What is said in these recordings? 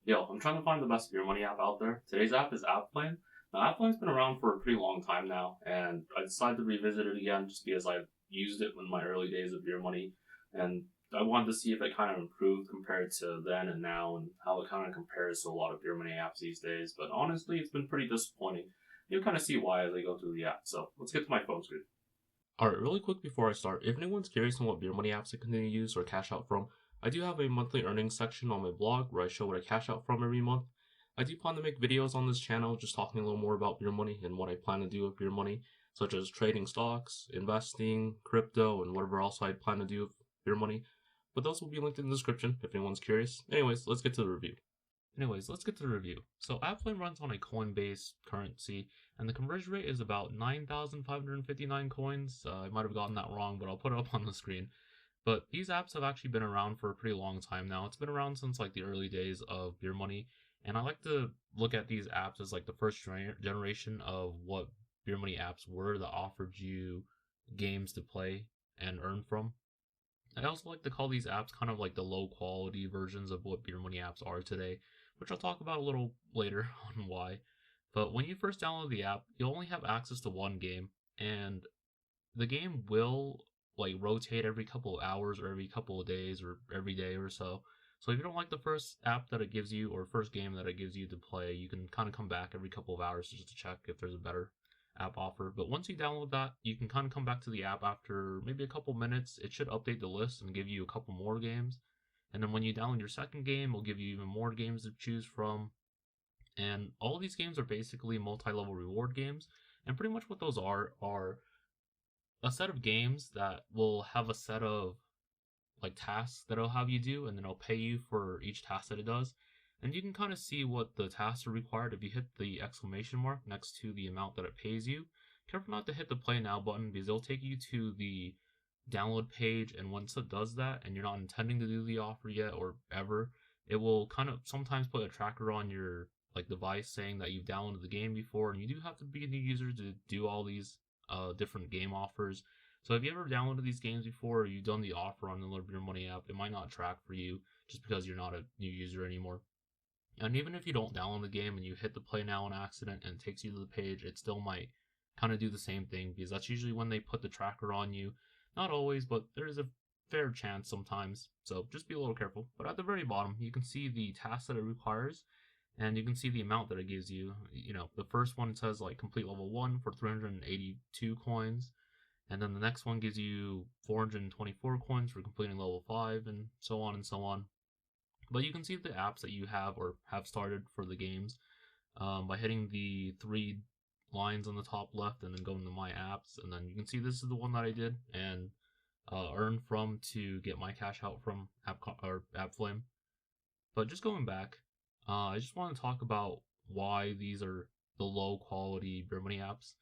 Yo, I'm trying to find the best beer money app out there. Today's app is AppFlame. Now, AppFlame's been around for a pretty long time now, and I decided to revisit it again just because I've used it in my early days of beer money, and I wanted to see if it kind of improved compared to then and now, and how it kind of compares to a lot of beer money apps these days. But honestly, it's been pretty disappointing. You'll kind of see why as I go through the app. So let's get to my phone screen. Alright, really quick before I start, if anyone's curious on what beer money apps I continue to use or cash out from, I do have a monthly earnings section on my blog where I show what I cash out from every month. I do plan to make videos on this channel just talking a little more about beer money and what I plan to do with beer money, such as trading stocks, investing, crypto, and whatever else I plan to do with beer money. But those will be linked in the description if anyone's curious. Anyways, let's get to the review. So AppFlame runs on a coin-based currency, and the conversion rate is about 9,559 coins. I might have gotten that wrong, but I'll put it up on the screen. But these apps have actually been around for a pretty long time now. It's been around since like the early days of beer money, and I like to look at these apps as like the first generation of what beer money apps were that offered you games to play and earn from. I also like to call these apps kind of like the low quality versions of what beer money apps are today, which I'll talk about a little later on why. But when you first download the app, you'll only have access to one game, and the game will like rotate every couple of hours or every couple of days or every day or so. So if you don't like the first app that it gives you or first game that it gives you to play, you can kind of come back every couple of hours just to check if there's a better app offer. But once you download that, you can kind of come back to the app after maybe a couple minutes. It should update the list and give you a couple more games. And then when you download your second game, it'll give you even more games to choose from. And all of these games are basically multi-level reward games. And pretty much what those are a set of games that will have a set of like tasks that it'll have you do, and then it'll pay you for each task that it does. And you can kind of see what the tasks are required if you hit the exclamation mark next to the amount that it pays you. Careful not to hit the play now button because it'll take you to the download page, and once it does that and you're not intending to do the offer yet or ever, it will kind of sometimes put a tracker on your like device saying that you've downloaded the game before, and you do have to be a new user to do all these different game offers. So if you ever downloaded these games before or you've done the offer on the Learn Your Money app, it might not track for you just because you're not a new user anymore. And even if you don't download the game and you hit the play now on accident and it takes you to the page, it still might kind of do the same thing because that's usually when they put the tracker on you. Not always, but there is a fair chance sometimes. So just be a little careful. But at the very bottom, you can see the task that it requires and you can see the amount that it gives you. You know, the first one says like complete level 1 for 382 coins. And then the next one gives you 424 coins for completing level 5 and so on and so on. But you can see the apps that you have or have started for the games by hitting the three lines on the top left and then going to my apps. And then you can see this is the one that I did and earn from to get my cash out from AppFlame. But just going back, I just want to talk about why these are the low quality beer money apps.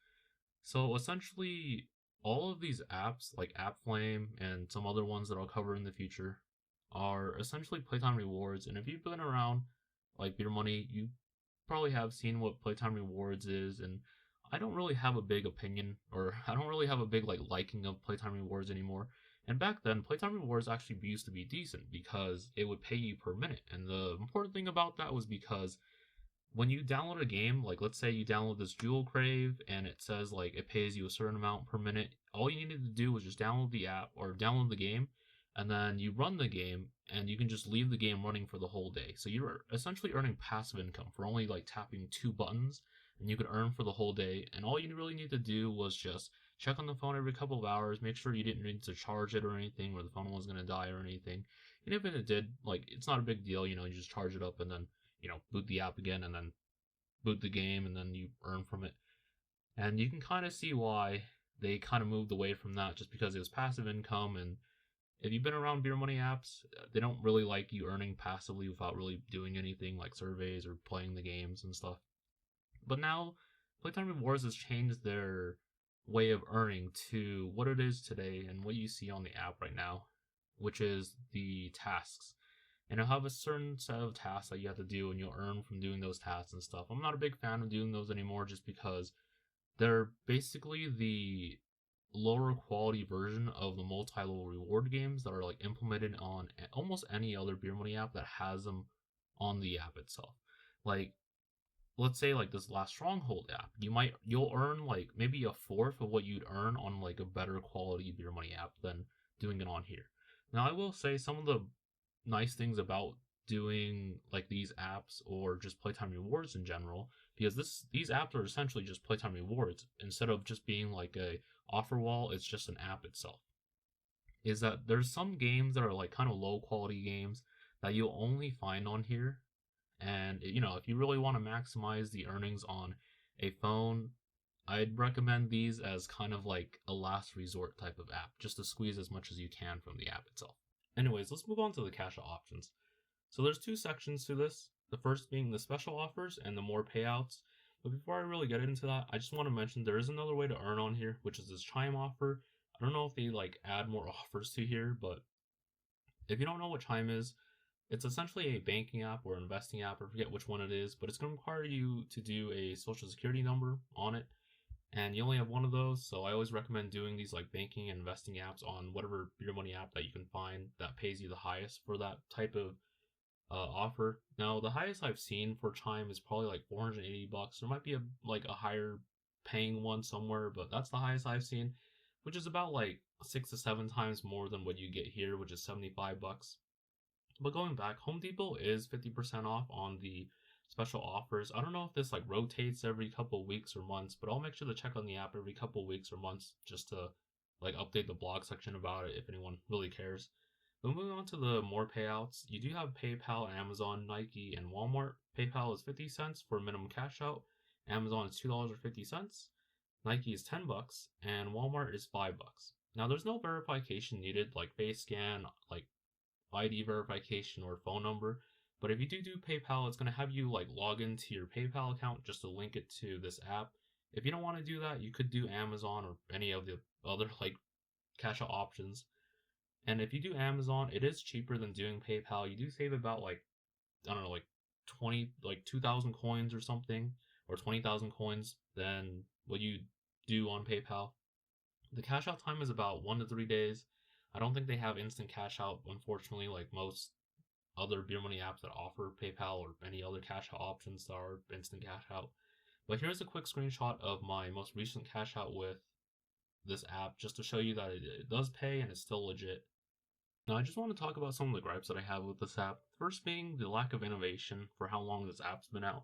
So essentially, all of these apps like AppFlame and some other ones that I'll cover in the future are essentially Playtime rewards. And if you've been around like beer money, you probably have seen what Playtime rewards is. And I don't really have a big opinion, or I don't really have a big like liking of Playtime rewards anymore. And back then, Playtime rewards actually used to be decent because it would pay you per minute. And the important thing about that was because when you download a game, like let's say you download this Jewel Crave and it says like it pays you a certain amount per minute, all you needed to do was just download the app or download the game, and then you run the game and you can just leave the game running for the whole day. So you're essentially earning passive income for only like tapping two buttons, and you could earn for the whole day. And all you really need to do was just check on the phone every couple of hours, make sure you didn't need to charge it or anything, or the phone wasn't gonna die or anything. And even if it did, like it's not a big deal, you just charge it up and then boot the app again and then boot the game and then you earn from it. And you can kind of see why they kind of moved away from that just because it was passive income. And if you've been around beer money apps, they don't really like you earning passively without really doing anything like surveys or playing the games and stuff. But now, Playtime Rewards has changed their way of earning to what it is today and what you see on the app right now, which is the tasks. And it'll have a certain set of tasks that you have to do, and you'll earn from doing those tasks and stuff. I'm not a big fan of doing those anymore just because they're basically the lower quality version of the multi-level reward games that are like implemented on almost any other beer money app that has them on the app itself. Like, let's say like this last Stronghold app, you'll earn like maybe a fourth of what you'd earn on like a better quality Beer Money app than doing it on here. Now I will say some of the nice things about doing like these apps or just Playtime rewards in general, because these apps are essentially just Playtime rewards instead of just being like a offer wall. It's just an app itself. Is that there's some games that are like kind of low quality games that you'll only find on here, and if you really want to maximize the earnings on a phone, I'd recommend these as kind of like a last resort type of app, just to squeeze as much as you can from the app itself. Anyways, let's move on to the cash out options. So there's two sections to this. The first being the special offers and the more payouts. But before I really get into that, I just want to mention there is another way to earn on here, which is this Chime offer. I don't know if they like add more offers to here, but if you don't know what Chime is, it's essentially a banking app or investing app. I forget which one it is, but it's going to require you to do a social security number on it, and you only have one of those. So I always recommend doing these like banking and investing apps on whatever Beer Money app that you can find that pays you the highest for that type of offer. Now the highest I've seen for Chime is probably like 480 bucks. There might be a higher paying one somewhere, but that's the highest I've seen, which is about like 6 to 7 times more than what you get here, which is 75 bucks. But going back, Home Depot is 50% off on the special offers. I don't know if this like rotates every couple of weeks or months, but I'll make sure to check on the app every couple of weeks or months just to like update the blog section about it if anyone really cares. But moving on to the more payouts, you do have PayPal, Amazon, Nike, and Walmart. PayPal is 50 cents for minimum cash out. Amazon is $2.50. Nike is 10 bucks, and Walmart is 5 bucks. Now there's no verification needed like face scan, like ID verification or phone number. But if you do PayPal, it's going to have you like log into your PayPal account just to link it to this app. If you don't want to do that, you could do Amazon or any of the other like cash out options. And if you do Amazon, it is cheaper than doing PayPal. You do save about like, I don't know, like 2,000 coins or something, or 20,000 coins than what you do on PayPal. The cash out time is about 1 to 3 days. I don't think they have instant cash out, unfortunately, like most other Beer Money apps that offer PayPal or any other cash out options that are instant cash out. But here's a quick screenshot of my most recent cash out with this app just to show you that it does pay and it's still legit. Now, I just want to talk about some of the gripes that I have with this app. First being the lack of innovation for how long this app's been out.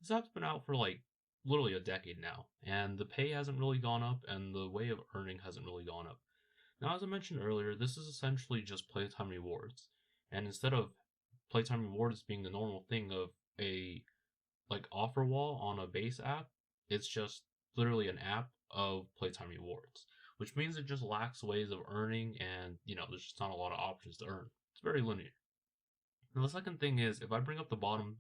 This app's been out for like literally a decade now, and the pay hasn't really gone up, and the way of earning hasn't really gone up. Now, as I mentioned earlier, this is essentially just Playtime rewards, and instead of Playtime rewards being the normal thing of a like offer wall on a base app, it's just literally an app of Playtime rewards, which means it just lacks ways of earning, and there's just not a lot of options to earn. It's very linear. Now the second thing is, if I bring up the bottom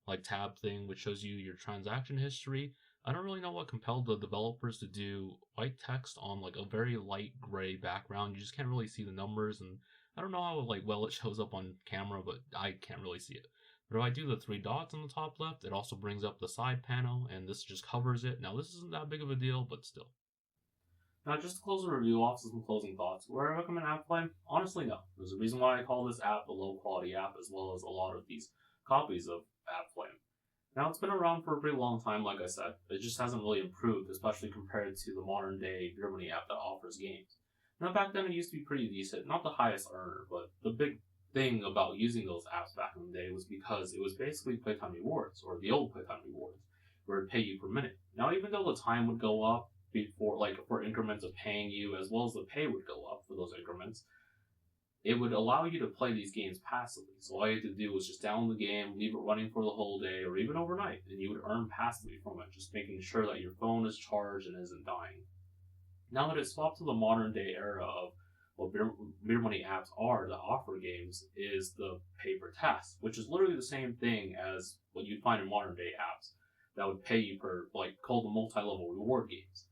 like tab thing which shows you your transaction history, I don't really know what compelled the developers to do white text on like a very light gray background. You just can't really see the numbers, and I don't know how like well it shows up on camera, but I can't really see it. But if I do the three dots on the top left, it also brings up the side panel, and this just covers it. Now this isn't that big of a deal, but still. Now, just to close the review off, some closing thoughts. Would I recommend App Play? Honestly, no. There's a reason why I call this app a low quality app, as well as a lot of these copies of App Play. Now, it's been around for a pretty long time, like I said. It just hasn't really improved, especially compared to the modern day Beer Money app that offers games. Now, back then it used to be pretty decent. Not the highest earner, but the big thing about using those apps back in the day was because it was basically Playtime Rewards, or the old Playtime Rewards, where it pay you per minute. Now, even though the time would go up before, like for increments of paying you, as well as the pay would go up for those increments, it would allow you to play these games passively. So all you had to do was just download the game, leave it running for the whole day, or even overnight, and you would earn passively from it, just making sure that your phone is charged and isn't dying. Now that it's swapped to the modern day era of what beer money apps are that offer games, is the pay per task, which is literally the same thing as what you'd find in modern day apps that would pay you per, like, called the multi-level reward games.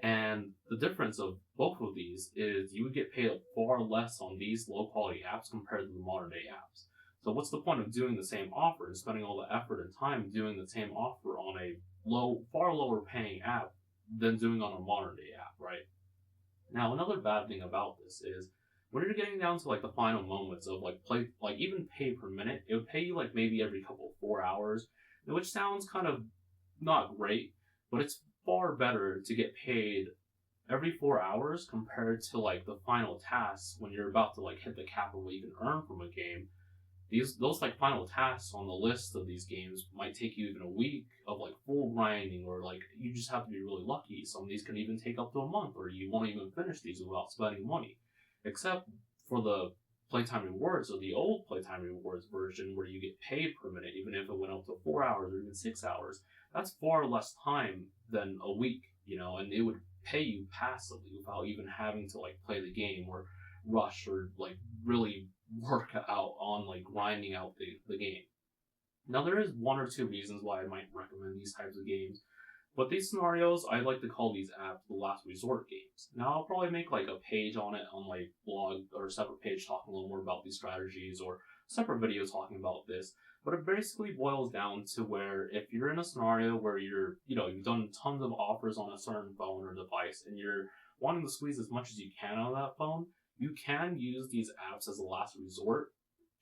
And the difference of both of these is you would get paid far less on these low quality apps compared to the modern day apps. So what's the point of doing the same offer and spending all the effort and time doing the same offer on a far lower paying app than doing on a modern day app, right? Now, another bad thing about this is when you're getting down to like the final moments of like play, like even pay per minute, it would pay you like maybe every couple 4 hours, which sounds kind of not great, but it's far better to get paid every 4 hours compared to like the final tasks when you're about to like hit the cap of what you can earn from a game. Those like final tasks on the list of these games might take you even a week of like full grinding, or like you just have to be really lucky. Some of these can even take up to a month, or you won't even finish these without spending money. Except for the Playtime Rewards, or the old Playtime Rewards version where you get paid per minute, even if it went up to 4 hours or even 6 hours. That's far less time than a week, and it would pay you passively without even having to like play the game or rush or like really work out on like grinding out the game. Now there is one or two reasons why I might recommend these types of games, but these scenarios I like to call these apps the last resort games. Now I'll probably make like a page on it on my blog, or a separate page talking a little more about these strategies, or separate video talking about this. But it basically boils down to where if you're in a scenario where you've done tons of offers on a certain phone or device, and you're wanting to squeeze as much as you can out of that phone, you can use these apps as a last resort,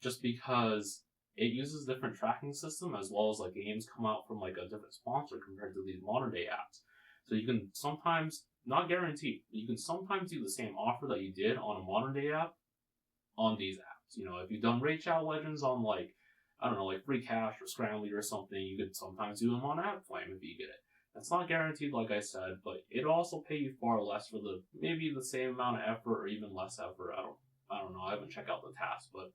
just because it uses different tracking system, as well as like games come out from like a different sponsor compared to these modern day apps. So you can sometimes, not guaranteed, you can sometimes do the same offer that you did on a modern day app on these apps. If you've done Raid Shadow Legends on like, I don't know, like Free Cash or Scrambly or something, you could sometimes do them on AppFlame if you get it. That's not guaranteed, like I said, but it'll also pay you far less for maybe the same amount of effort or even less effort. I don't know. I haven't checked out the task, but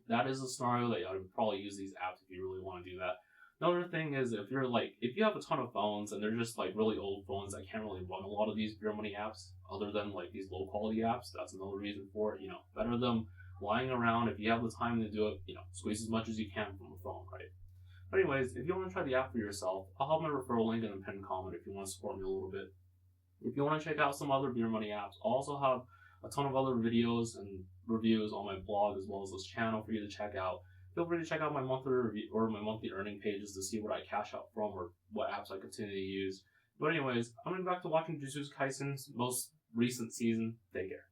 that is a scenario that I would probably use these apps if you really want to do that. Another thing is if you have a ton of phones and they're just like really old phones that can't really run a lot of these beer money apps other than like these low quality apps, that's another reason for it. Better than lying around. If you have the time to do it, squeeze as much as you can from a phone, right? But anyways, if you want to try the app for yourself, I'll have my referral link in the pinned comment if you want to support me a little bit. If you want to check out some other beer money apps, I'll also have a ton of other videos and reviews on my blog, as well as this channel for you to check out. Feel free to check out my monthly review or my monthly earning pages to see what I cash out from or what apps I continue to use. But anyways, I'm going back to watching Jujutsu Kaisen's most recent season. Take care.